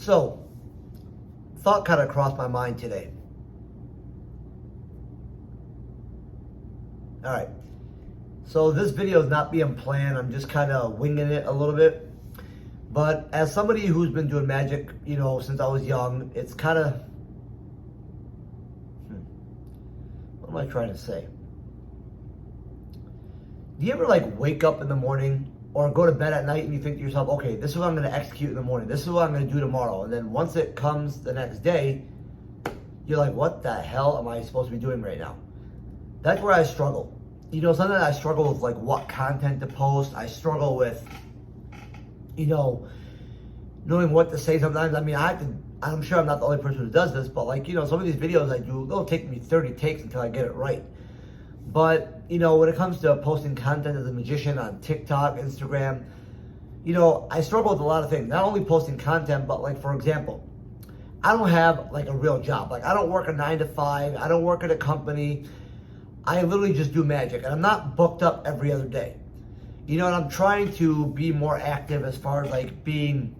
So, thought kind of crossed my mind today. All right. So this video is not being planned. I'm just kind of winging it a little bit. But as somebody who's been doing magic, since I was young, it's kind of... What am I trying to say? Do you ever wake up in the morning or go to bed at night and you think to yourself, okay, this is what I'm going to execute in the morning. This is what I'm going to do tomorrow. And then once it comes the next day, you're like, what the hell am I supposed to be doing right now? That's where I struggle. Sometimes I struggle with what content to post. I struggle with, knowing what to say sometimes. I mean, I'm sure I'm not the only person who does this, but some of these videos I do, they'll take me 30 takes until I get it right. But, when it comes to posting content as a magician on TikTok, Instagram, I struggle with a lot of things. Not only posting content, but for example, I don't have a real job. I don't work a 9 to 5. I don't work at a company. I literally just do magic, and I'm not booked up every other day. And I'm trying to be more active as far as being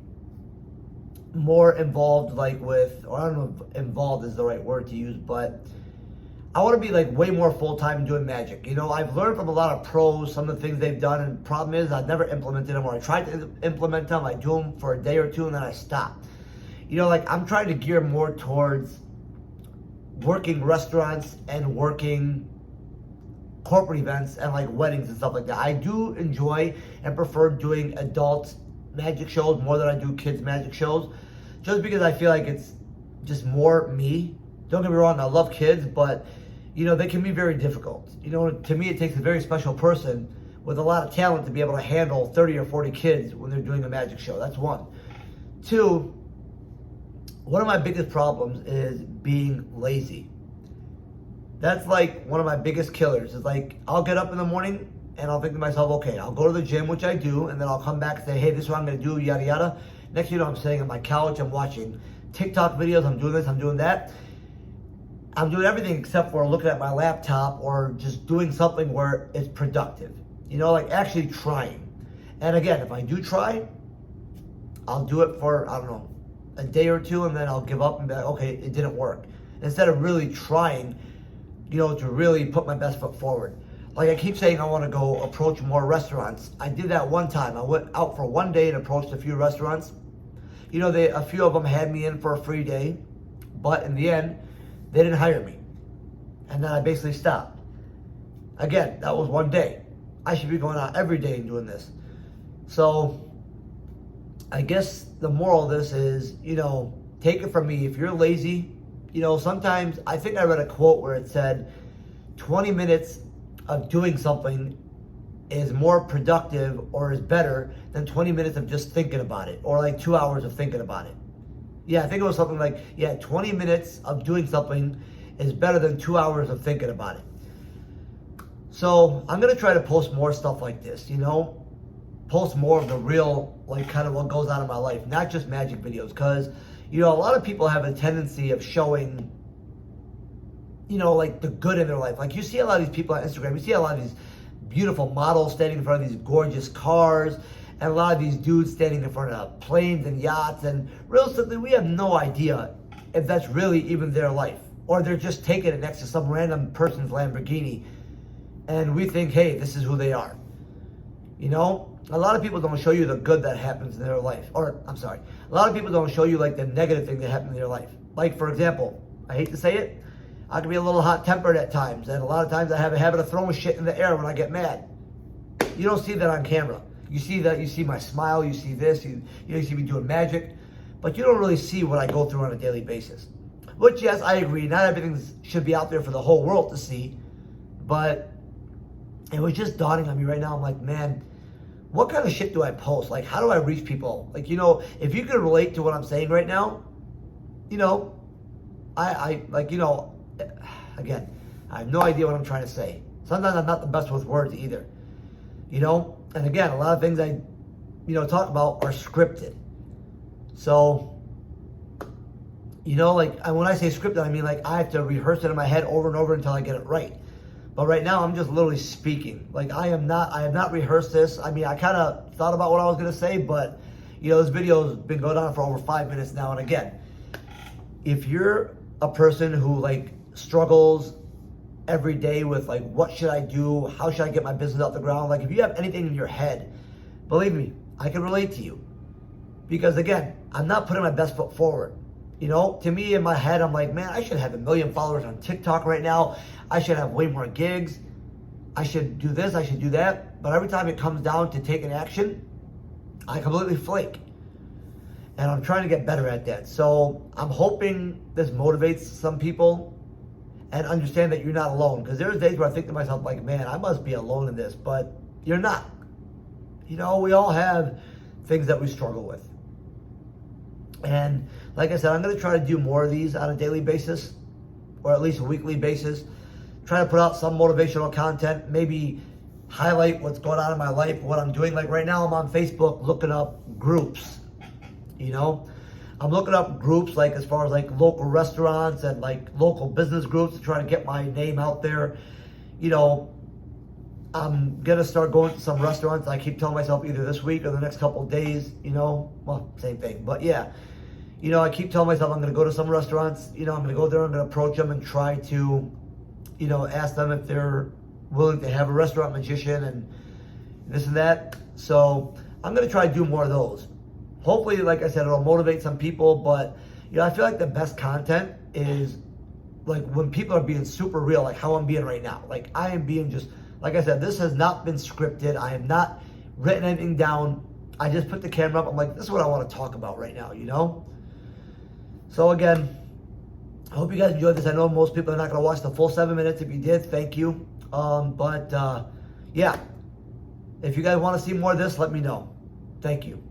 more involved with, or I don't know if involved is the right word to use, but I want to be way more full-time doing magic. I've learned from a lot of pros some of the things they've done, and the problem is I've never implemented them, or I tried to implement them, I do them for a day or two and then I stop. I'm trying to gear more towards working restaurants and working corporate events and weddings and stuff like that. I do enjoy and prefer doing adult magic shows more than I do kids magic shows, just because I feel it's just more me. Don't get me wrong, I love kids, but they can be very difficult. To me it takes a very special person with a lot of talent to be able to handle 30 or 40 kids when they're doing a magic show. That's one. Two, one of my biggest problems is being lazy. That's one of my biggest killers. Is I'll get up in the morning and I'll think to myself, okay, I'll go to the gym, which I do, and then I'll come back and say, hey, this is what I'm going to do, yada, yada. Next thing you know, I'm sitting on my couch, I'm watching TikTok videos, I'm doing this, I'm doing that. I'm doing everything except for looking at my laptop or just doing something where it's productive. Actually trying. And again, if I do try, I'll do it for, I don't know, a day or two, and then I'll give up and be like, okay, it didn't work. Instead of really trying, to really put my best foot forward. I keep saying I want to go approach more restaurants. I did that one time. I went out for one day and approached a few restaurants. A few of them had me in for a free day, but in the end, they didn't hire me. And then I basically stopped. Again, that was one day. I should be going out every day and doing this. So, I guess the moral of this is, take it from me. If you're lazy, sometimes, I think I read a quote where it said, 20 minutes of doing something is more productive or is better than 20 minutes of just thinking about it, or 2 hours of thinking about it. Yeah, I think it was something 20 minutes of doing something is better than 2 hours of thinking about it. So I'm going to try to post more stuff like this, post more of the real, kind of what goes on in my life, not just magic videos, because a lot of people have a tendency of showing, the good in their life. You see a lot of these people on Instagram, you see a lot of these beautiful models standing in front of these gorgeous cars, and a lot of these dudes standing in front of planes and yachts, and realistically, we have no idea if that's really even their life, or they're just taking it next to some random person's Lamborghini, and we think, hey, this is who they are. A lot of people don't show you the good that happens in their life. Or, I'm sorry, a lot of people don't show you the negative thing that happened in their life. For example, I hate to say it, I can be a little hot-tempered at times, and a lot of times I have a habit of throwing shit in the air when I get mad. You don't see that on camera. You see my smile, you see this, you see me doing magic, but you don't really see what I go through on a daily basis. Which, yes, I agree, not everything should be out there for the whole world to see, but it was just dawning on me right now. I'm like, man, what kind of shit do I post? How do I reach people? If you can relate to what I'm saying right now, again, I have no idea what I'm trying to say. Sometimes I'm not the best with words either. And again, a lot of things I, talk about are scripted. So, when I say scripted, I mean I have to rehearse it in my head over and over until I get it right. But right now, I'm just literally speaking. I have not rehearsed this. I mean, I kind of thought about what I was going to say, but, You know, this video has been going on for over 5 minutes now. And again, if you're a person who like struggles every day with like, what should I do? How should I get my business off the ground? Like if you have anything in your head, believe me, I can relate to you. Because again, I'm not putting my best foot forward. You know, to me in my head, I'm like, man, I should have 1 million followers on TikTok right now. I should have way more gigs. I should do this, I should do that. But every time it comes down to taking action, I completely flake. And I'm trying to get better at that. So I'm hoping this motivates some people and understand that you're not alone. Because there's days where I think to myself, like, man, I must be alone in this. But you're not. You know, we all have things that we struggle with. And like I said, I'm going to try to do more of these on a daily basis, or at least a weekly basis. Try to put out some motivational content, maybe highlight what's going on in my life, what I'm doing. Like right now, I'm on Facebook looking up groups, you know. I'm looking up groups like as far as like local restaurants and like local business groups to try to get my name out there. You know, I'm going to start going to some restaurants. I keep telling myself either this week or the next couple of days, you know, well, same thing. But yeah, you know, I keep telling myself I'm going to go to some restaurants, you know, I'm going to go there, I'm going to approach them and try to, you know, ask them if they're willing to have a restaurant magician and this and that. So I'm going to try to do more of those. Hopefully, like I said, it'll motivate some people. But, you know, I feel like the best content is like when people are being super real, like how I'm being right now. Like I am being just, like I said, this has not been scripted. I have not written anything down. I just put the camera up. I'm like, this is what I want to talk about right now, you know? So again, I hope you guys enjoyed this. I know most people are not going to watch the full 7 minutes. If you did, thank you. Yeah, if you guys want to see more of this, let me know. Thank you.